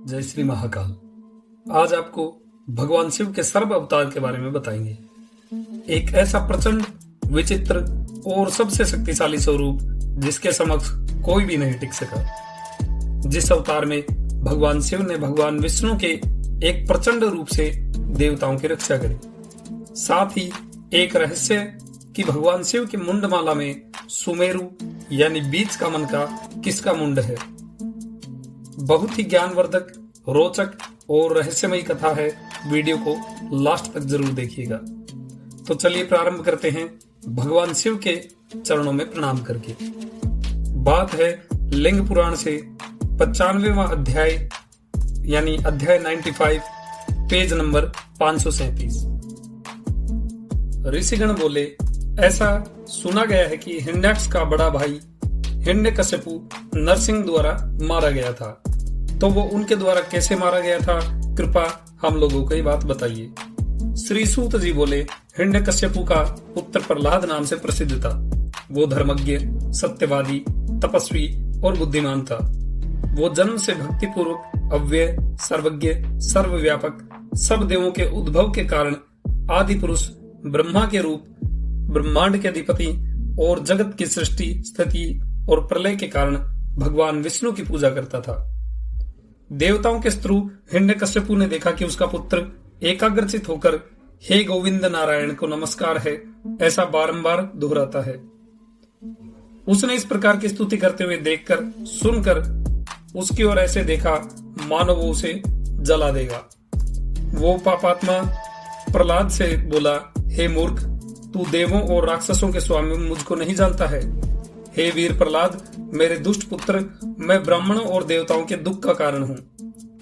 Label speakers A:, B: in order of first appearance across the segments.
A: जय श्री महाकाल। आज आपको भगवान शिव के सर्व अवतार के बारे में बताएंगे। एक ऐसा प्रचंड, विचित्र और सबसे शक्तिशाली स्वरूप जिसके समक्ष कोई भी नहीं टिक सका। जिस अवतार में भगवान शिव ने भगवान विष्णु के एक प्रचंड रूप से देवताओं की रक्षा करी। साथ ही एक रहस्य कि भगवान शिव की मुंडमाला में सुमेरु यानी बीच का मन का किसका मुंड है। बहुत ही ज्ञानवर्धक, रोचक और रहस्यमयी कथा है। वीडियो को लास्ट तक जरूर देखिएगा। तो चलिए प्रारंभ करते हैं भगवान शिव के चरणों में प्रणाम करके। बात है लिंग पुराण से 95वां अध्याय यानी अध्याय 95, पेज नंबर 537। ऋषिगण बोले, ऐसा सुना गया है कि हिरण्याक्ष का बड़ा भाई हिरण्यकश्यपु नरसिंह द्वारा मारा गया था। तो वो उनके द्वारा कैसे मारा गया था, कृपा हम लोगों को ये बात बताइए। श्री सूत जी बोले, हिरण्यकश्यपु का पुत्र प्रहलाद नाम से प्रसिद्ध था। वो धर्मज्ञ, सत्यवादी, तपस्वी और बुद्धिमान था। वो जन्म से भक्ति पूर्वक अव्यय, सर्वज्ञ, सर्वव्यापक, सब देवों के उद्भव के कारण आदि पुरुष ब्रह्मा के रूप, ब्रह्मांड के अधिपति और जगत की सृष्टि, स्थिति और प्रलय के कारण भगवान विष्णु की पूजा करता था। देवताओं के शत्रु हिरण्यकश्यपु ने देखा कि उसका पुत्र एकाग्रचित होकर हे गोविंद नारायण को नमस्कार है ऐसा बारंबार दोहराता है। उसने इस प्रकार की स्तुति करते हुए देखकर, सुनकर उसकी ओर ऐसे देखा मानो वो उसे जला देगा। वो पापात्मा प्रहलाद से बोला, हे मूर्ख, तू देवों और राक्षसों के स्वामी मुझको नहीं जानता है। हे वीर प्रहलाद, मेरे दुष्ट पुत्र, मैं ब्राह्मणों और देवताओं के दुख का कारण हूँ।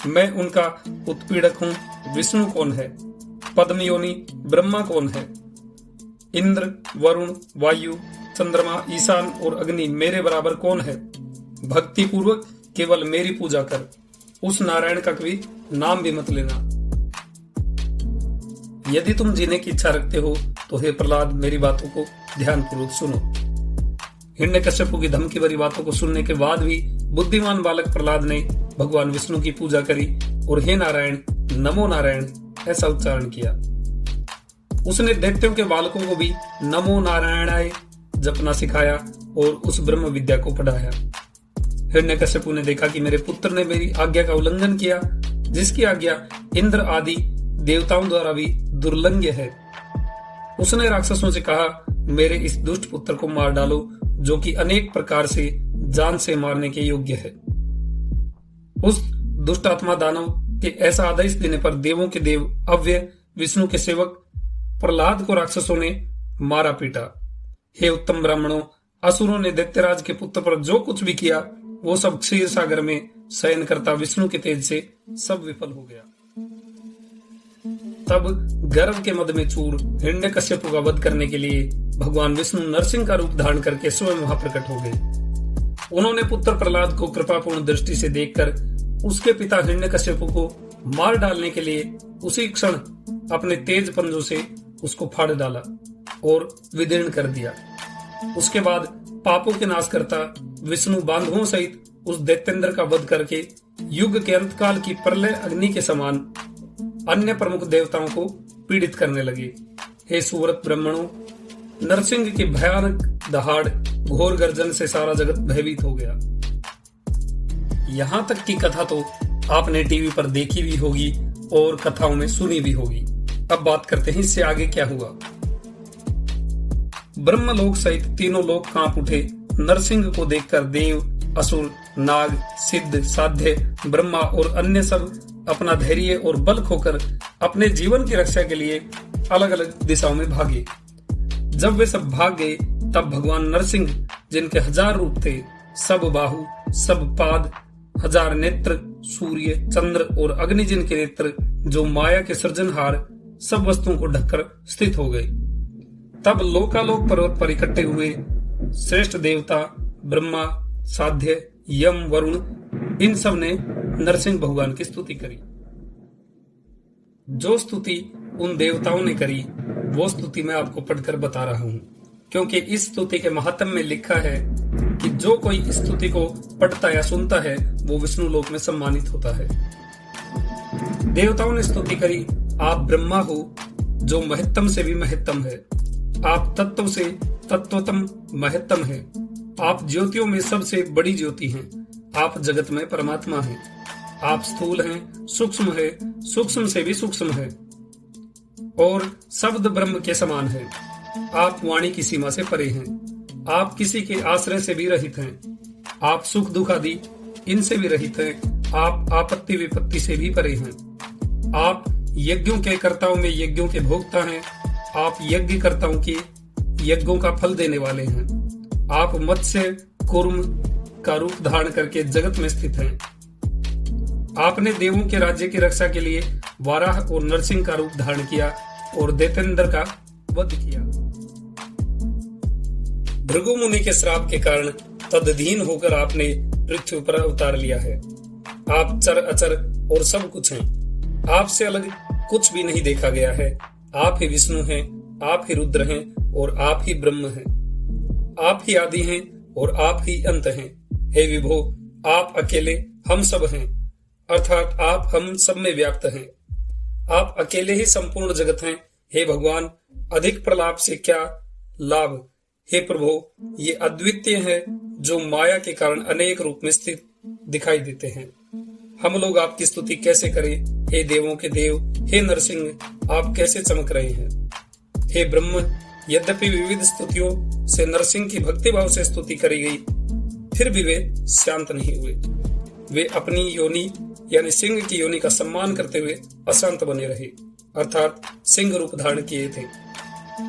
A: मैं उनका उत्पीड़क हूँ। विष्णु कौन है? पद्मयोनि ब्रह्मा कौन है? इंद्र, वरुण, वायु, चंद्रमा, ईशान और अग्नि मेरे बराबर कौन है? भक्ति पूर्वक केवल मेरी पूजा कर। उस नारायण का कभी नाम भी मत लेना। यदि तुम जीने की इच्छा रखते हो तो हे प्रहलाद, मेरी बातों को ध्यानपूर्वक सुनो। हिरण्यकश्यपु की धमकी भरी बातों को सुनने के बाद भी बुद्धिमान बालक प्रहलाद ने भगवान विष्णु की पूजा करी और हे नारायण, नमो नारायण ऐसा उच्चारण किया। उसने दैत्यों के बालकों को भी नमो नारायणाय जपना सिखाया और उस ब्रह्म विद्या को पढ़ाया। हिरण्यकश्यपु ने देखा कि मेरे पुत्र ने मेरी आज्ञा का उल्लंघन किया, जिसकी आज्ञा इंद्र आदि देवताओं द्वारा भी दुर्लंघ्य है। उसने राक्षसों से कहा, मेरे इस दुष्ट पुत्र को मार डालो जो कि अनेक प्रकार से जान से मारने के योग्य है। उस दुष्ट आत्मा दानव के ऐसा आदेश देने पर देवों के देव अव्यय विष्णु के सेवक प्रहलाद को राक्षसों ने मारा पीटा। हे उत्तम ब्राह्मणों, असुरों ने दैत्यराज के पुत्र पर जो कुछ भी किया वो सब क्षीर सागर में शयन करता विष्णु के तेज से सब विफल हो गया। तब गर्व के मद में चूर हिरण्यकश्यपु का वध करने के लिए भगवान विष्णु नरसिंह का रूप धारण करके स्वयं वहां प्रकट हो गए। उन्होंने पुत्र प्रहलाद को कृपापूर्ण दृष्टि से देखकर उसके पिता हिरण्यकश्यपु को मार डालने के लिए उसी क्षण अपने तेज पंजों से उसको फाड़ डाला और विदीर्ण कर दिया। उसके बाद पापों के नाश करता विष्णु बांधवों सहित उस दैत्येंद्र का वध करके युग के अंतकाल की प्रलय अग्नि के समान अन्य प्रमुख देवताओं को पीड़ित करने लगे। हे सुव्रत ब्राह्मणों, नरसिंह की भयानक दहाड़, घोर गर्जन से सारा जगत भयभीत हो गया। यहां तक की कथा तो आपने टीवी पर देखी भी होगी और कथाओं में सुनी भी होगी। अब बात करते हैं इससे आगे क्या हुआ। ब्रह्मलोक सहित तीनों लोक कांप उठे। नरसिंह को देखकर देव, असुर, नाग, सिद्ध, साध्य, ब्रह्मा और अन्य सब अपना धैर्य और बल खोकर अपने जीवन की रक्षा के लिए अलग अलग दिशाओं में भागे। जब वे सब भाग गए तब भगवान नरसिंह, जिनके 1000 रूप थे, सब बाहु, सब पाद, 1000 नेत्र, सूर्य, चंद्र और अग्नि जिनके नेत्र, जो माया के सृजनहार सब वस्तुओं को ढककर स्थित हो गए। तब लोकालोक पर्वत पर इकट्ठे हुए श्रेष्ठ देवता ब्रह्मा, साध्य, यम, वरुण, इन सब ने नरसिंह भगवान की स्तुति करी। जो स्तुति उन देवताओं ने करी वो स्तुति मैं आपको पढ़कर बता रहा हूं। क्योंकि इस स्तुति के महात्म में लिखा है कि जो कोई इस स्तुति को पढ़ता या सुनता है वो विष्णु लोक में सम्मानित होता है। देवताओं ने स्तुति करी, आप ब्रह्मा हो जो महत्तम से भी महत्तम है, आप तत्व से तत्वतम महत्तम है, आप ज्योतियों में सबसे बड़ी ज्योति हैं, आप जगत में परमात्मा हैं, आप स्थूल हैं, सूक्ष्म है, सूक्ष्म से भी सूक्ष्म है और शब्द ब्रह्म के समान है, आप वाणी की सीमा से परे हैं, आप किसी के आश्रय से भी रहित हैं, आप सुख दुख आदि इनसे भी रहित हैं, आप आपत्ति विपत्ति से भी परे हैं, आप यज्ञों के कर्ताओं में यज्ञों के भोक्ता हैं, आप यज्ञ कर्ताओं की यज्ञों का फल देने वाले हैं, आप मत्स्य कूर्म का रूप धारण करके जगत में स्थित हैं, आपने देवों के राज्य की रक्षा के लिए वाराह और नरसिंह का रूप धारण किया और दैत्येंद्र का वध किया। भृगु मुनि के श्राप के कारण तदधीन होकर आपने पृथ्वी पर अवतार लिया है। आप चर अचर और सब कुछ हैं, आपसे अलग कुछ भी नहीं देखा गया है। आप ही विष्णु हैं, आप ही रुद्र हैं और आप ही ब्रह्म हैं, आप ही आदि हैं और आप ही अंत हैं। हे विभो, आप अकेले हम सब हैं, अर्थात आप हम सब में व्याप्त हैं। आप अकेले ही संपूर्ण जगत हैं। हे भगवान, अधिक प्रलाप से क्या लाभ। हे प्रभु, ये अद्वितीय है जो माया के कारण अनेक रूप में स्थित दिखाई देते हैं। हम लोग आपकी स्तुति कैसे करें। हे देवों के देव, हे नरसिंह, आप कैसे चमक रहे हैं। हे ब्रह्म, यद्यपि विविध स्तुतियों से नरसिंह की भक्ति भाव से स्तुति करी गई, फिर भी वे शांत नहीं हुए। वे अपनी योनि यानी सिंह की योनि का सम्मान करते हुए अशांत बने रहे, अर्थात सिंह रूप धारण किए थे।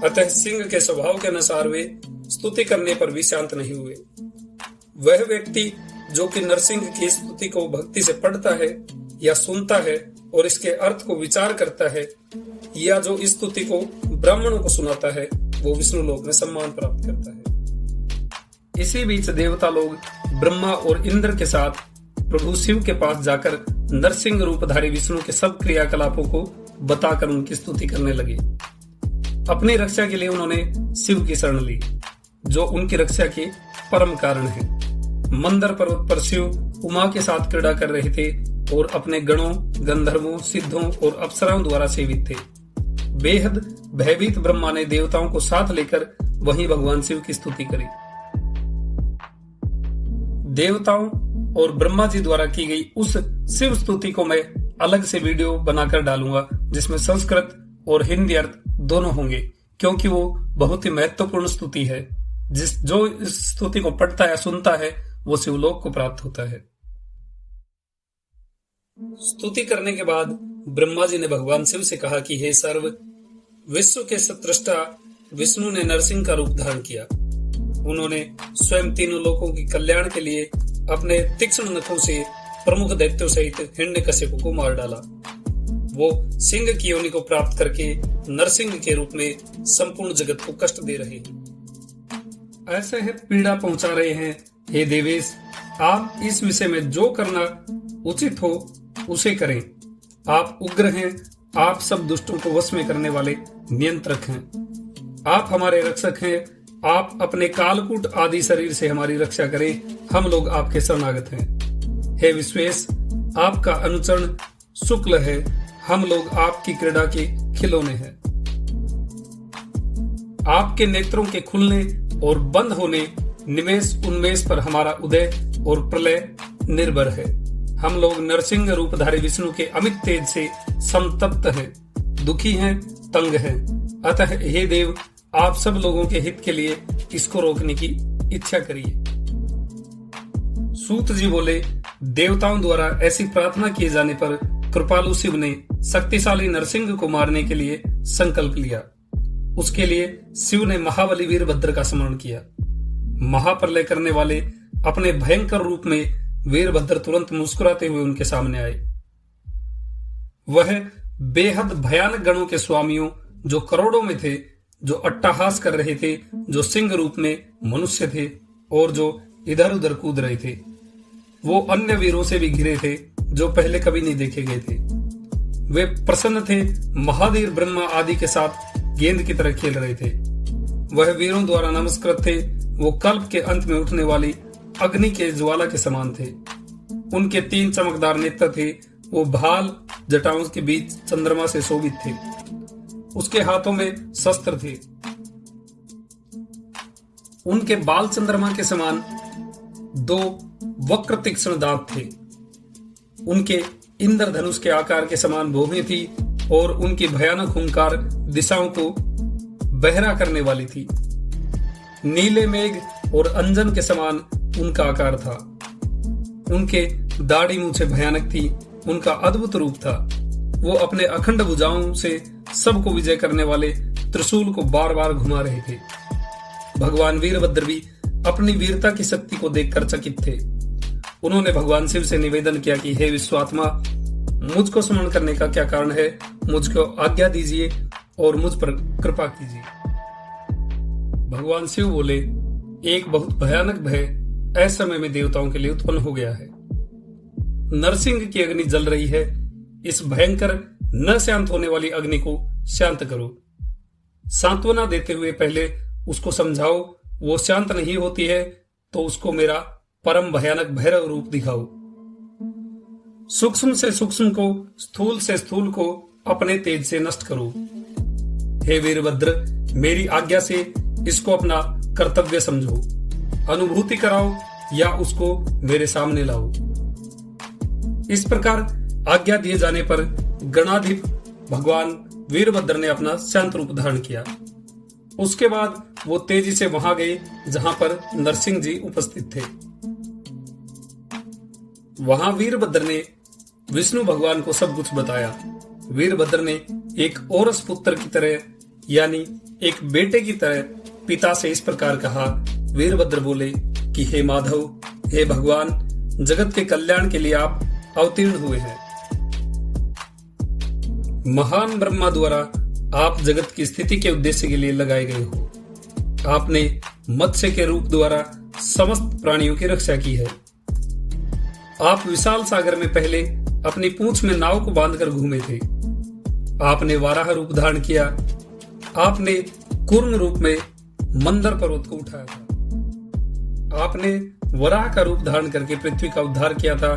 A: अतः सिंह के स्वभाव के अनुसार वे स्तुति करने पर भी शांत नहीं हुए। वह व्यक्ति जो कि नरसिंह की स्तुति को भक्ति से पढ़ता है या सुनता है और इसके अर्थ को विचार करता है, या जो इस स्तुति को ब्राह्मणों को सुनाता है, वो विष्णु लोक में सम्मान प्राप्त करता है। इसी बीच देवता लोग ब्रह्मा और इंद्र के साथ प्रभु शिव के पास जाकर नरसिंह रूपधारी विष्णु के सब क्रियाकलापों को बताकर उनकी स्तुति करने लगे। अपनी रक्षा के लिए उन्होंने शिव की शरण ली, जो उनकी रक्षा के परम कारण है। मंदर पर्वत पर शिव उमा के साथ क्रीड़ा कर रहे थे और अपने गणों, गंधर्वों, सिद्धों और अप्सराओं द्वारा सेवित थे। बेहद भयभीत ब्रह्मा ने देवताओं को साथ लेकर वहीं भगवान शिव की स्तुति करी। देवताओं और ब्रह्मा जी द्वारा की गई उस शिव स्तुति को मैं अलग से वीडियो बनाकर डालूंगा, जिसमें संस्कृत और हिंदी अर्थ दोनों होंगे, क्योंकि वो बहुत ही महत्वपूर्ण स्तुति है। जो इस स्तुति को पढ़ता है, सुनता है, वो शिवलोक को प्राप्त होता है। स्तुति करने के बाद ब्रह्मा जी ने भगवान शिव से कहा कि हे सर्व विश्व के सृष्टा विष्णु ने नरसिंह का रूप धारण किया। उन्होंने स्वयं तीनों लोकों के कल्याण के लिए अपने तीक्ष्ण नखों से प्रमुख दैत्यों सहित हिरण्यकशिपु को मार डाला। वो सिंह की योनि को प्राप्त करके नरसिंह के रूप में संपूर्ण जगत को कष्ट दे रहे हैं, ऐसे है पीड़ा पहुंचा रहे हैं। हे देवेश, आप इस विषय में जो करना उचित हो उसे करें। आप उग्र हैं, आप सब दुष्टों को वश में करने वाले नियंत्रक हैं, आप हमारे रक्षक हैं। आप अपने कालकूट आदि शरीर से हमारी रक्षा करें, हम लोग आपके शरणागत हैं। हे विश्वेश, आपका अनुचरण शुक्ल है, हम लोग आपकी क्रीड़ा के खिलौने हैं। आपके नेत्रों के खुलने और बंद होने, निमेष उन्मेष पर हमारा उदय और प्रलय निर्भर है। हम लोग नरसिंह रूपधारी विष्णु के अमित तेज से संतप्त हैं, दुखी हैं, तंग हैं। अतः हे देव, आप सब लोगों के हित के लिए इसको रोकने की इच्छा करिए। सूत जी बोले, देवताओं द्वारा ऐसी प्रार्थना किए जाने पर कृपालु शिव ने शक्तिशाली नरसिंह को मारने के लिए संकल्प लिया। उसके लिए शिव ने महाबली वीरभद्र का स्मरण किया। महाप्रलय करने वाले अपने भयंकर रूप में वीरभद्र तुरंत मुस्कुराते हुए उनके सामने आए। वह बेहद भयानक गणों के स्वामियों, जो करोड़ों में थे, जो अट्टहास कर रहे थे, जो सिंह रूप में मनुष्य थे और जो इधर उधर कूद रहे थे, वो अन्य वीरों से भी घिरे थे जो पहले कभी नहीं देखे गए थे। वे प्रसन्न थे, महावीर ब्रह्मा आदि के साथ गेंद की तरह खेल रहे थे। वह वीरों द्वारा नमस्कृत थे। वो कल्प के अंत में उठने वाली अग्नि के ज्वाला के समान थे। उनके 3 चमकदार नेत्र थे। वो भाल जटाओं के बीच चंद्रमा से शोभित थे। उसके हाथों में शस्त्र थे। उनके बाल चंद्रमा के समान 2 वक्र तीक्ष्ण दांत थे। उनके इंद्रधनुष के आकार के समान भौहें थी और उनकी भयानक हुंकार दिशाओं को बहरा करने वाली थी। नीले मेघ और अंजन के समान उनका आकार था। उनके दाढ़ी मूछें भयानक थी। उनका अद्भुत रूप था। वो अपने अखंड भुजाओं से सबको विजय करने वाले त्रिशूल को बार बार घुमा रहे थे। भगवान वीरभद्र भी अपनी वीरता की शक्ति को देखकर चकित थे। उन्होंने भगवान शिव से निवेदन किया कि हे विश्वात्मा, मुझको स्मरण करने का क्या कारण है? मुझको आज्ञा दीजिए और मुझ पर कृपा कीजिए। भगवान शिव बोले, एक बहुत भयानक भय ऐसे समय में देवताओं के लिए उत्पन्न हो गया है। नरसिंह की अग्नि जल रही है। इस भयंकर न शांत होने वाली अग्नि को शांत करो। सांत्वना देते हुए पहले उसको समझाओ। वो शांत नहीं होती है तो उसको मेरा परम भयानक भैरव रूप दिखाओ। सूक्ष्म से सूक्ष्म को, स्थूल से स्थूल को अपने तेज से नष्ट करो। हे वीरभद्र, मेरी आज्ञा से इसको अपना कर्तव्य समझो। अनुभूति कराओ या उसको मेरे सामने लाओ। इस प्रकार आज्ञा दिए जाने पर गणाधिप भगवान वीरभद्र ने अपना शांत रूप धारण किया। उसके बाद वो तेजी से वहां गए जहां पर नरसिंह जी उपस्थित थे। वहां वीरभद्र ने विष्णु भगवान को सब कुछ बताया। वीरभद्र ने एक औरस पुत्र की तरह, यानी एक बेटे की तरह पिता से इस प्रकार कहा। वीरभद्र बोले कि हे माधव, हे भगवान, जगत के कल्याण के लिए आप अवतीर्ण हुए हैं। महान ब्रह्मा द्वारा आप जगत की स्थिति के उद्देश्य के लिए लगाए गए हो। आपने मत्स्य के रूप द्वारा समस्त प्राणियों की रक्षा की है। आप विशाल सागर में पहले अपनी पूंछ में नाव को बांधकर घूमे थे। आपने वाराह रूप धारण किया। आपने कूर्म रूप में मंदर पर्वत को उठाया था। आपने वराह का रूप धारण करके पृथ्वी का उद्धार किया था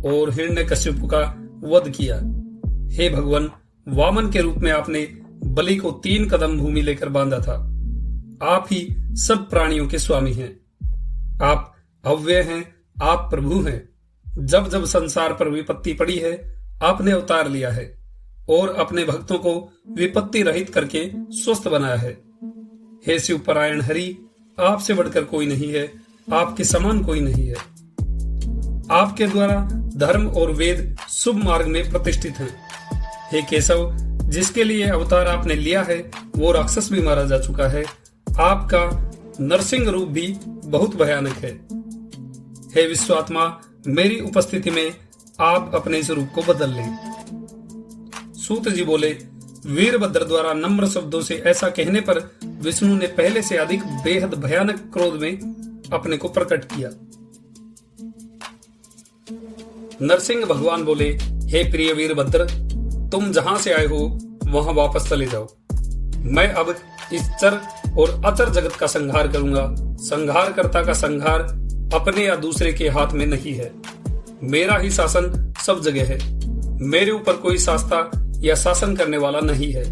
A: और हिरण्यकश्यप का वध किया। हे भगवान, वामन के रूप में आपने बलि को 3 कदम भूमि लेकर बांधा था। आप ही सब प्राणियों के स्वामी हैं। आप अव्यय हैं। आप प्रभु हैं। जब जब संसार पर विपत्ति पड़ी है, आपने अवतार लिया है और अपने भक्तों को विपत्ति रहित करके स्वस्थ बनाया है। हे शिव परायण हरि, आपसे बढ़कर कोई नहीं है। आपके समान कोई नहीं है। आपके द्वारा धर्म और वेद शुभ मार्ग में प्रतिष्ठित हैं। हे केशव, जिसके लिए अवतार आपने लिया है वो राक्षस भी मारा जा चुका है। आपका नरसिंह रूप भी बहुत भयानक है। हे विश्वात्मा, मेरी उपस्थिति में आप अपने इस रूप को बदल लें। सूत जी बोले, वीरभद्र द्वारा नम्र शब्दों से ऐसा कहने पर विष्णु ने पहले से अधिक बेहद भयानक क्रोध में अपने को प्रकट किया। नरसिंह भगवान बोले, हे प्रिय वीरभद्र, तुम जहां से आए हो वहां वापस चले जाओ। मैं अब इस चर और अचर जगत का संहार करूंगा। संहारकर्ता का संहार अपने या दूसरे के हाथ में नहीं है। मेरा ही शासन सब जगह है। मेरे ऊपर कोई शास्ता या शासन करने वाला नहीं है।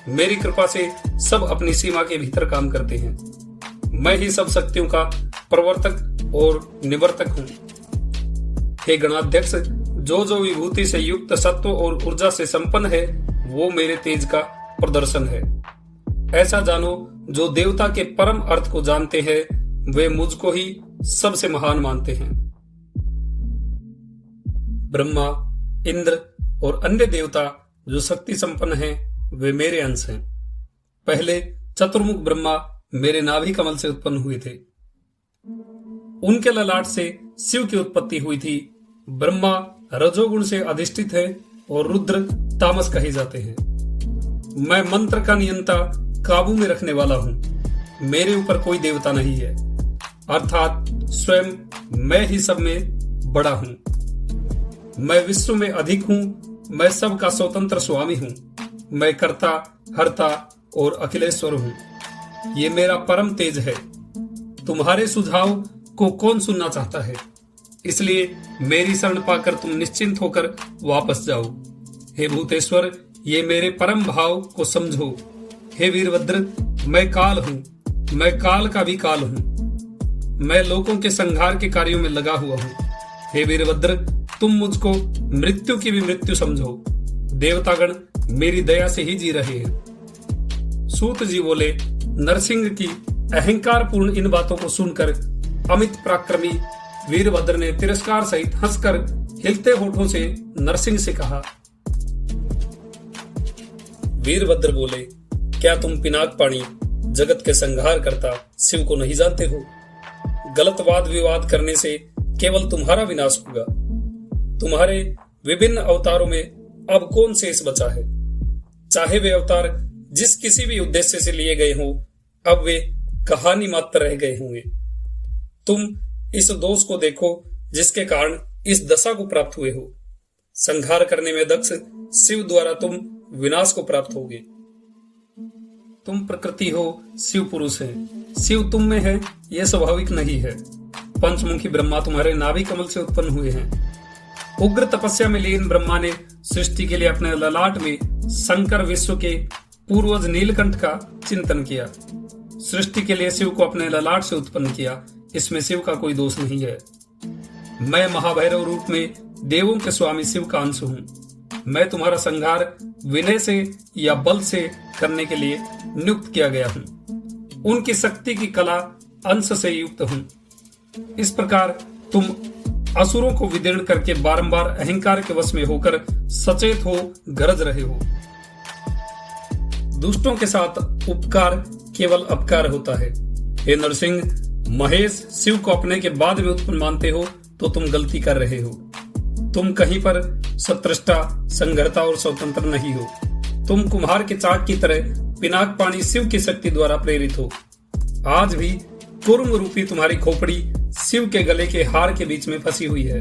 A: मेरी कृपा से सब अपनी सीमा के भीतर काम करते हैं। मैं ही सब शक्तियों का प्रवर्तक और निवर्तक हूँ। हे गणाध्यक्ष, जो जो विभूति से युक्त सत्व और ऊर्जा से संपन्न है वो मेरे तेज का प्रदर्शन है। ऐसा जानो, जो देवता के परम अर्थ को जानते हैं वे मुझको ही सबसे महान मानते हैं। ब्रह्मा, इंद्र और अन्य देवता जो शक्ति संपन्न हैं वे मेरे अंश हैं। पहले चतुर्मुख ब्रह्मा मेरे नाभि कमल से उत्पन्न हुए थे। उनके ललाट से शिव की उत्पत्ति हुई थी। ब्रह्मा रजोगुण से अधिष्ठित है और रुद्र तामस कहे जाते हैं। मैं मंत्र का नियंता, काबू में रखने वाला हूं। मेरे ऊपर कोई देवता नहीं है, अर्थात स्वयं मैं ही सब में बड़ा हूं। मैं विश्व में अधिक हूं। मैं सबका स्वतंत्र स्वामी हूं। मैं कर्ता, हर्ता और अखिलेश्वर हूं। ये मेरा परम तेज है। तुम्हारे सुझाव को कौन सुनना चाहता है? इसलिए मेरी शरण पाकर तुम निश्चिंत होकर वापस जाओ। हे भूतेश्वर, ये मेरे परम भाव को समझो। हे वीरभद्र, मैं काल हूं, मैं काल का भी काल हूं। मैं लोगों के संहार के कार्यों में लगा हुआ हूं। हे वीरभद्र, तुम मुझको मृत्यु की भी मृत्यु समझो। देवतागण मेरी दया से ही जी रहे हैं। सूत जी बोले, नरसिंह की अहंकार पूर्ण इन बातों को सुनकर अमित पराक्रमी वीरभद्र ने तिरस्कार सहित हंसकर हिलते होठों से नरसिंह से कहा। वीरभद्र बोले, क्या तुम पिनाक पाणी जगत के संहार करता शिव को नहीं जानते हो? गलत वाद विवाद करने से केवल तुम्हारा विनाश होगा। तुम्हारे विभिन्न अवतारों में अब कौन शेष बचा है? चाहे वे अवतार जिस किसी भी उद्देश्य से लिए गए हों, अब वे कहानी मात्र रह गए होंगे। तुम इस दोष को देखो जिसके कारण इस दशा को प्राप्त हुए हो। संहार करने में दक्ष शिव द्वारा तुम विनाश को प्राप्त होगे। तुम प्रकृति हो, शिव पुरुष है। शिव तुम में है, यह स्वाभाविक नहीं है। पंचमुखी ब्रह्मा तुम्हारे नाभि कमल से उत्पन्न हुए हैं। उग्र तपस्या में लीन ब्रह्मा ने सृष्टि के लिए अपने ललाट में शंकर विश्व के पूर्वज नीलकंठ का चिंतन किया। सृष्टि के लिए शिव को अपने ललाट से उत्पन्न किया, इसमें शिव का कोई दोष नहीं है। मैं महाभैरव रूप में देवों के स्वामी शिव का अंश हूं। मैं तुम्हारा संहार विनय से या बल से करने के लिए नियुक्त किया गया हूं। उनकी शक्ति की कला अंश से युक्त हूं। इस प्रकार तुम असुरों को विदीर्ण करके बारंबार अहंकार के वश में होकर सचेत हो गरज रहे हो। दुष्टों के साथ उपकार केवल अपकार होता है। हे नरसिंह, महेश शिव को अपने के बाद में उत्पन्न मानते हो तो तुम गलती कर रहे हो। तुम कहीं पर सत्रष्टा, संघर्ता और स्वतंत्र नहीं हो। तुम कुम्हार के चाक की तरह पिनाक पाणी शिव की शक्ति द्वारा प्रेरित हो। आज भी कुर्म रूपी तुम्हारी खोपड़ी शिव के गले के हार के बीच में फंसी हुई है।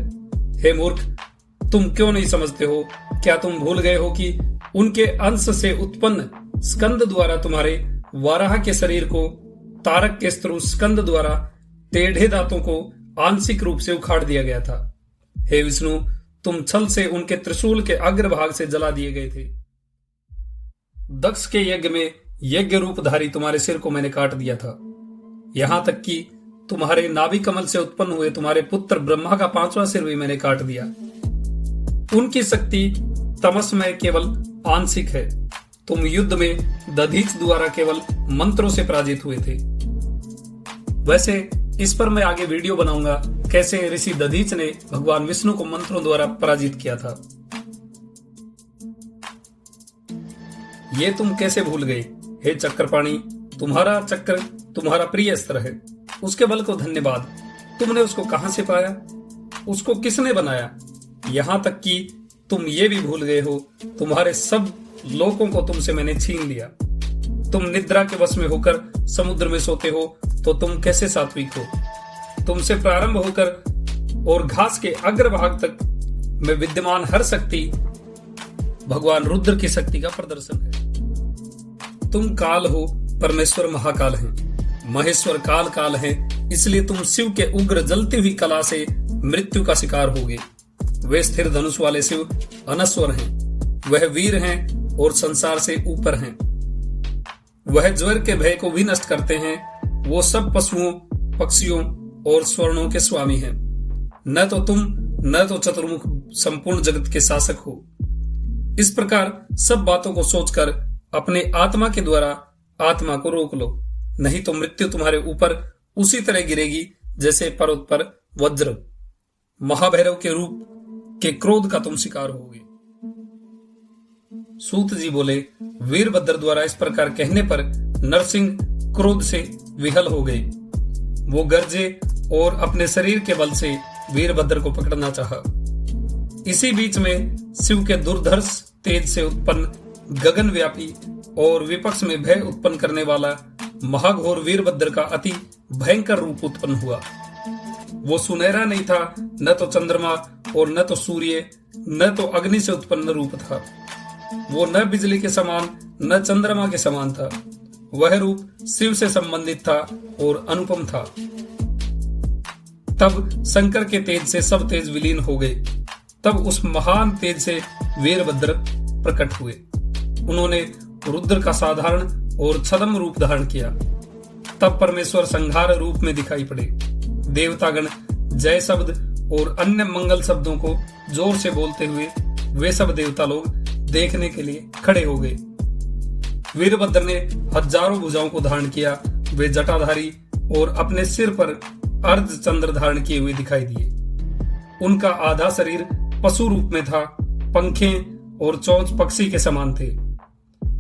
A: हे मूर्ख, तुम क्यों नहीं समझते हो? क्या तुम भूल गए हो कि उनके अंश से उत्पन्न स्कंद द्वारा तुम्हारे वाराह के शरीर को तारक के स्त्रु स्कंद द्वारा टेढ़े दांतों को आंशिक रूप से उखाड़ दिया गया था। हे विष्णु, तुम छल से उनके त्रिशूल के अग्रभाग से जला दिए गए थे। दक्ष के यज्ञ में यज्ञ रूपधारी तुम्हारे सिर को मैंने काट दिया था। यहां तक कि तुम्हारे नाभि कमल से उत्पन्न हुए तुम्हारे पुत्र ब्रह्मा का 5वां सिर भी मैंने काट दिया। उनकी शक्ति तमस में केवल आंशिक है। तुम युद्ध में दधीच द्वारा केवल मंत्रों से पराजित हुए थे। वैसे इस पर मैं आगे वीडियो बनाऊंगा, कैसे ऋषि दधीच ने भगवान विष्णु को मंत्रों द्वारा पराजित किया था। ये तुम कैसे भूल गए? हे चक्रपाणी, तुम्हारा चक्र तुम्हारा प्रिय अस्त्र है। उसके बल को धन्यवाद। तुमने उसको कहां से पाया? उसको किसने बनाया? यहां तक कि तुम ये भी भूल गए हो, तुम्हारे सब लोगों को तुमसे मैंने छीन लिया। तुम निद्रा के वश में होकर समुद्र में सोते हो, तो तुम कैसे सात्विक हो? तुमसे प्रारंभ होकर और घास के अग्रभाग तक में विद्यमान हर शक्ति भगवान रुद्र की शक्ति का प्रदर्शन है। तुम काल हो, परमेश्वर महाकाल है, महेश्वर काल काल है। इसलिए तुम शिव के उग्र जलती हुई कला से मृत्यु का शिकार होगे। वे स्थिर धनुष वाले शिव अनश्वर हैं। वह वीर हैं और संसार से ऊपर हैं। वह ज्वर के भय को भी नष्ट करते हैं। वो सब पशुओं, पक्षियों और स्वर्णों के स्वामी हैं। न तो तुम न तो चतुर्मुख संपूर्ण जगत के शासक हो। इस प्रकार सब बातों को सोचकर अपने आत्मा के द्वारा आत्मा को रोक लो, नहीं तो मृत्यु तुम्हारे ऊपर उसी तरह गिरेगी जैसे पर्वत पर वज्र। महाभैरव के रूप के क्रोध का तुम शिकार होगे। सूत जी बोले, वीरभद्र द्वारा इस प्रकार कहने पर नरसिंह क्रोध से विहल हो गए। वो गरजे और अपने शरीर के बल से वीरभद्र को पकड़ना चाहा। इसी बीच में शिव के दुर्धर्ष तेज से उत्पन्न गगनव्यापी और विपक्ष में भय उत्पन्न करने वाला महाघोर वीरभद्र का अति भयंकर रूप उत्पन्न हुआ। वो सुनहरा नहीं था, न तो चंद्रमा और न तो सूर्य, न तो अग्नि से उत्पन्न रूप था। वो न बिजली के समान न चंद्रमा के समान था। वह रूप शिव से संबंधित था और अनुपम था। तब शंकर के तेज से सब तेज विलीन हो गए। तब उस महान तेज से वीरभद्र प्रकट हुए। उन्होंने रुद्र का साधारण और छद्म रूप धारण किया। तब परमेश्वर संहार रूप में दिखाई पड़े। देवतागण जय शब्द और अन्य मंगल शब्दों को जोर से बोलते हुए वे सब देवता लोग देखने के लिए खड़े हो गए। वीरभद्र ने हजारों भुजाओं को धारण किया। वे जटाधारी और अपने सिर पर अर्धचंद्र धारण किए हुए दिखाई दिए। उनका आधा शरीर पशु रूप में था। पंखें और चोंच पक्षी के समान थे।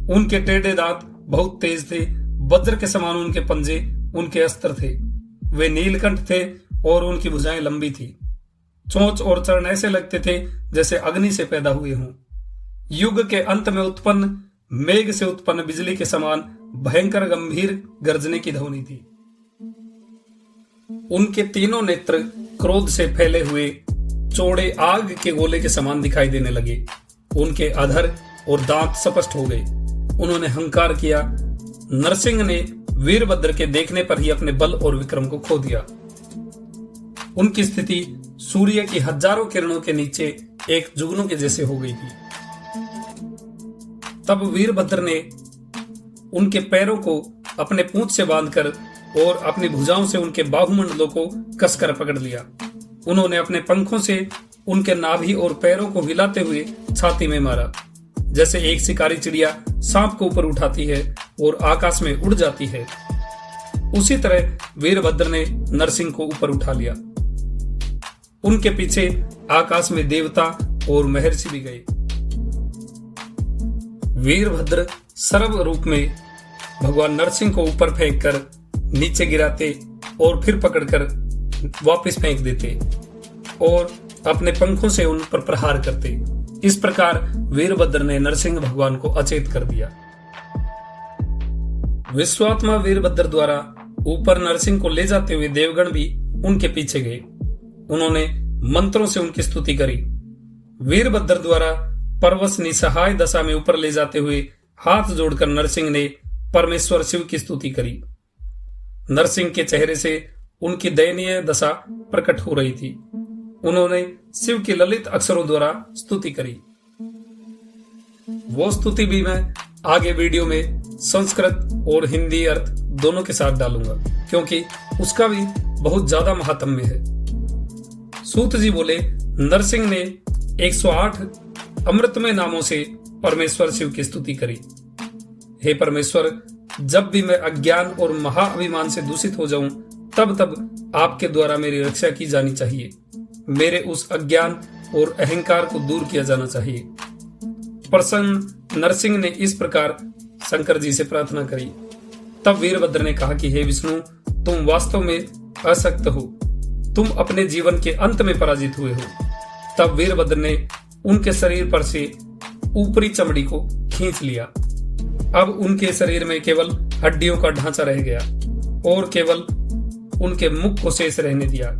A: उनके टेढ़े दांत बहुत तेज थे। वज्र के समान उनके पंजे, उनके अस्त्र थे। वे नीलकंठ थे और उनकी भुजाएं लंबी थी। चोंच और चरण ऐसे लगते थे जैसे अग्नि से पैदा हुए हों। युग के अंत में उत्पन्न मेघ से उत्पन्न बिजली के समान भयंकर गंभीर गर्जने की ध्वनि थी। उनके तीनों नेत्र क्रोध से फैले हुए चौड़े आग के गोले के समान दिखाई देने लगे। उनके अधर और दांत स्पष्ट हो गए। उन्होंने हंकार किया। नरसिंह ने वीरभद्र के देखने पर ही अपने बल और विक्रम को खो दिया। उनकी स्थिति सूर्य की हजारों किरणों के नीचे एक जुगनू के जैसे हो गई थी। तब वीरभद्र ने उनके पैरों को अपने पूंछ से बांधकर और अपनी भुजाओं से उनके बाहुमंडलों को कसकर पकड़ लिया। उन्होंने अपने पंखों से उनके नाभि और पैरों को हिलाते हुए छाती में मारा, जैसे एक शिकारी चिड़िया सांप को ऊपर उठाती है और आकाश में उड़ जाती है। उसी तरह वीरभद्र ने नरसिंह को ऊपर उठा लिया। उनके पीछे आकाश में देवता और महर्षि भी गए। वीरभद्र सर्व रूप में भगवान नरसिंह को ऊपर फेंककर नीचे गिराते और फिर पकड़कर वापस फेंक देते और अपने पंखों से उन पर प्रहार करते। इस प्रकार वीरभद्र ने नरसिंह भगवान को अचेत कर दिया। विश्वात्मा वीरभद्र द्वारा ऊपर नरसिंह को ले जाते हुए देवगण भी उनके पीछे गए। उन्होंने मंत्रों से उनकी स्तुति करी। वीरभद्र द्वारा परवश निसहाय दशा में ऊपर ले जाते हुए हाथ जोड़कर नरसिंह ने परमेश्वर शिव की स्तुति करी। नरसिंह के चेहरे से उनकी दयनीय दशा प्रकट हो रही थी। उन्होंने शिव की ललित अक्षरों द्वारा स्तुति करी। वो स्तुति भी मैं आगे वीडियो में संस्कृत और हिंदी अर्थ दोनों के साथ डालूंगा, क्योंकि उसका भी बहुत ज्यादा महात्म्य है। सूत जी बोले, नरसिंह ने 108 अमृतमय नामों से परमेश्वर शिव की स्तुति करी। हे परमेश्वर, जब भी मैं अज्ञान और महाअभिमान से दूषित हो जाऊं, तब तब आपके द्वारा मेरी रक्षा की जानी चाहिए। मेरे उस अज्ञान और अहंकार को दूर किया जाना चाहिए। प्रसन्न नरसिंह ने इस प्रकार शंकर जी से प्रार्थना करी। तब वीरभद्र ने कहा कि हे विष्णु, तुम वास्तव में अशक्त हो। तुम अपने जीवन के अंत में पराजित हुए हो। तब वीरभद्र ने उनके शरीर पर से ऊपरी चमड़ी को खींच लिया। अब उनके शरीर में केवल हड्डियों का ढांचा रह गया और केवल उनके मुख को शेष रहने दिया।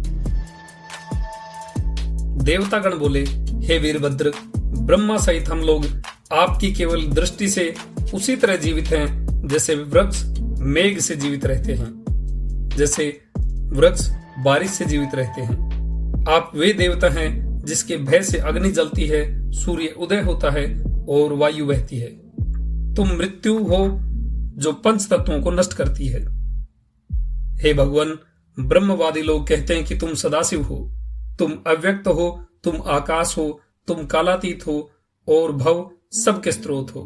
A: देवतागण बोले, हे वीरभद्र, ब्रह्मा सहित हम लोग आपकी केवल दृष्टि से उसी तरह जीवित हैं जैसे वृक्ष मेघ से जीवित रहते हैं, जैसे वृक्ष बारिश से जीवित रहते हैं। आप वे देवता हैं जिसके भय से अग्नि जलती है, सूर्य उदय होता है और वायु बहती है। तुम मृत्यु हो जो पंच तत्वों को नष्ट करती है। हे भगवान, ब्रह्मवादी लोग कहते हैं कि तुम सदाशिव हो, तुम अव्यक्त हो, तुम आकाश हो, तुम कालातीत हो और भव सबके स्रोत हो।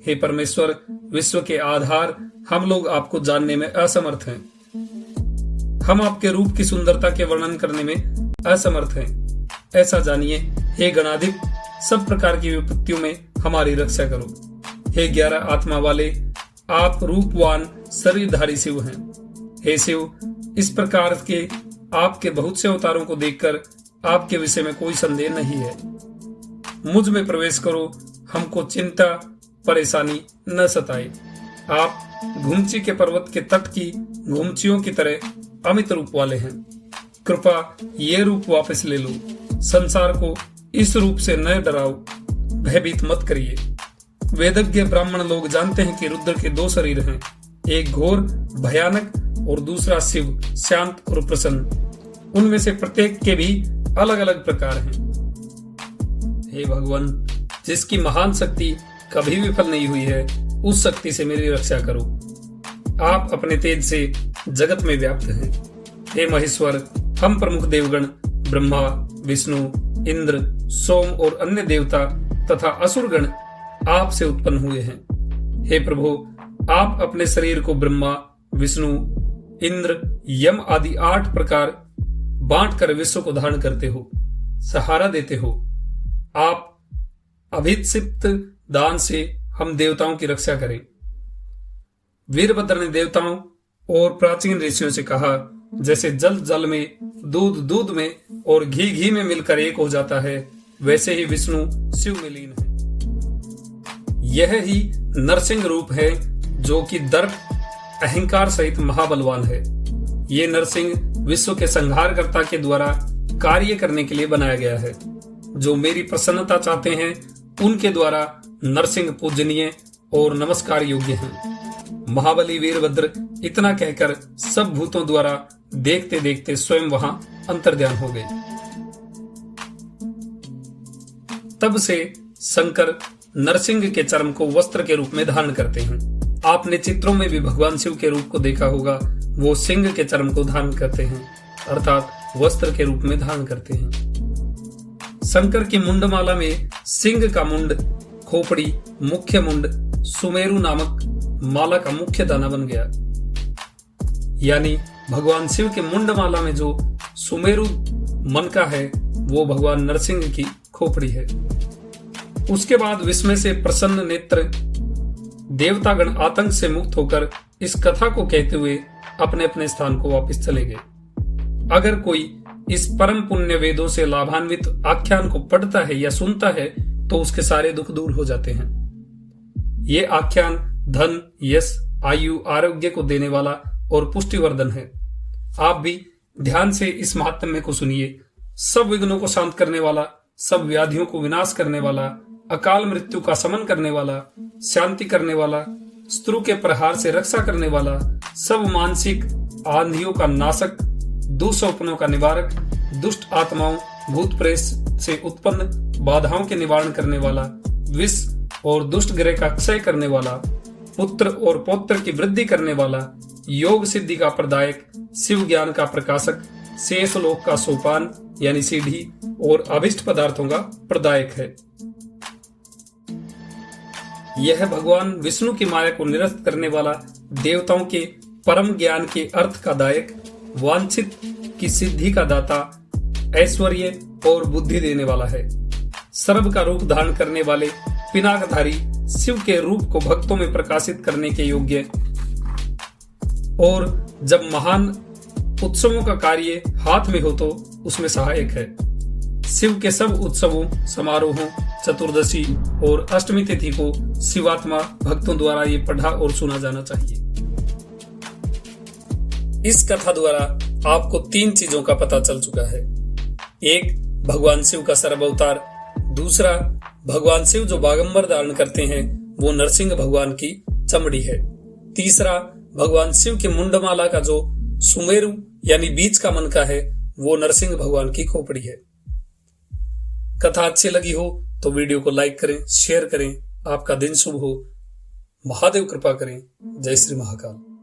A: हे परमेश्वर, विश्व के आधार, हम लोग आपको जानने में असमर्थ हैं। हम आपके रूप की सुंदरता के वर्णन करने में असमर्थ हैं। ऐसा जानिए, हे गणाधिप, सब प्रकार की विपत्तियों में हमारी रक्षा करो। हे 11 आत्मा वाले, आप रूपवान शरीरधारी शिव हैं। हे शिव, इस प्रकार के आपके बहुत से अवतारों को देखकर आपके विषय में कोई संदेह नहीं है। मुझ में प्रवेश करो, हमको चिंता परेशानी न सताए। आप घुमची के पर्वत के तट की घुमचियों की तरह अमित रूप वाले हैं। कृपा ये रूप वापस ले लो। संसार को इस रूप से न डराओ, भयभीत मत करिए। वेदज्ञ ब्राह्मण लोग जानते हैं कि रुद्र के 2 शरीर हैं, एक घोर भयानक और दूसरा शिव शांत और प्रसन्न। उनमें से प्रत्येक के भी अलग अलग प्रकार हैं। हे भगवान, जिसकी महान शक्ति कभी विफल नहीं हुई है, उस शक्ति से मेरी रक्षा करो। आप अपने तेज से जगत में व्याप्त हैं। हे महेश्वर, हम प्रमुख देवगण ब्रह्मा, विष्णु, इंद्र, सोम और अन्य देवता तथा असुरगण आपसे उत्पन्न हुए हैं। हे प्रभु, आप अपने शरीर को ब्रह्मा, विष्णु, इंद्र, यम आदि 8 प्रकार बांट कर विश्व को धारण करते हो, सहारा देते हो। आप अभिक्षिप्त दान से हम देवताओं की रक्षा करें। वीरभद्र ने देवताओं और प्राचीन ऋषियों से कहा, जैसे जल जल में, दूध दूध में और घी घी में मिलकर एक हो जाता है, वैसे ही विष्णु शिव में लीन है। यह ही नरसिंह रूप है, जो कि दर्प अहंकार सहित महाबलवान है। ये नरसिंह विश्व के संहारकर्ता के द्वारा कार्य करने के लिए बनाया गया है। जो मेरी प्रसन्नता चाहते हैं, उनके द्वारा नरसिंह पूजनीय और नमस्कार योग्य हैं। महाबली वीरभद्र इतना कहकर सब भूतों द्वारा देखते देखते स्वयं वहां अंतर्ध्यान हो गए। तब से शंकर नरसिंह के चर्म को वस्त्र के रूप में धारण करते हैं। आपने चित्रों में भी भगवान शिव के रूप को देखा होगा। वो सिंह के चर्म को धारण करते हैं, अर्थात वस्त्र के रूप में धारण करते हैं। शंकर की मुंडमाला में सिंह का मुंड, खोपड़ी, मुख्य मुंड, सुमेरु नामक माला का मुख्य दाना बन गया। यानी भगवान शिव के मुंडमाला में जो सुमेरु मनका है, वो भगवान नरसिंह की खोपड़ी है। उसके बाद विस्मय से प्रसन्न नेत्र देवतागण आतंक से मुक्त होकर इस कथा को कहते हुए अपने अपने स्थान को वापस चले गए। अगर कोई इस परम पुण्य वेदों से लाभान्वित आख्यान को पढ़ता है या सुनता है, तो उसके सारे दुख दूर हो जाते हैं। ये आख्यान धन, यश, आयु, आरोग्य को देने वाला और पुष्टिवर्धन है। आप भी ध्यान से इस महात्म्य को सुनिए। सब विघ्नों को शांत करने वाला, सब व्याधियों को विनाश करने वाला, अकाल मृत्यु का शमन करने वाला, शांति करने वाला, शत्रु के प्रहार से रक्षा करने वाला, सब मानसिक आंधियों का नाशक, दुस्वप्नों का निवारक, दुष्ट आत्माओं, भूत प्रेत से उत्पन्न बाधाओं के निवारण करने वाला, विष और दुष्ट ग्रह का क्षय करने वाला, पुत्र और पौत्र की वृद्धि करने वाला, योग सिद्धि का प्रदायक, शिव ज्ञान का प्रकाशक, शेष लोक का सोपान यानी सीढ़ी और अभिष्ट पदार्थों का प्रदायक है। यह भगवान विष्णु की माया को निरस्त करने वाला, देवताओं के परम ज्ञान के अर्थ का दायक, वांछित की सिद्धि का दाता, ऐश्वर्य और बुद्धि देने वाला है। सर्व का रूप धारण करने वाले पिनाकधारी शिव के रूप को भक्तों में प्रकाशित करने के योग्य और जब महान उत्सवों का कार्य हाथ में हो तो उसमें सहायक है। शिव के सब उत्सवों, समारोहों, चतुर्दशी और अष्टमी तिथि को शिवात्मा भक्तों द्वारा ये पढ़ा और सुना जाना चाहिए। इस कथा द्वारा आपको 3 चीजों का पता चल चुका है। एक, भगवान शिव का सर्वावतार। दूसरा, भगवान शिव जो बागंबर धारण करते हैं वो नरसिंह भगवान की चमड़ी है। तीसरा, भगवान शिव के मुंडमाला का जो सुमेरु यानी बीच का मनका है वो नरसिंह भगवान की खोपड़ी है। कथा अच्छी लगी हो तो वीडियो को लाइक करें, शेयर करें। आपका दिन शुभ हो। महादेव कृपा करें। जय श्री महाकाल।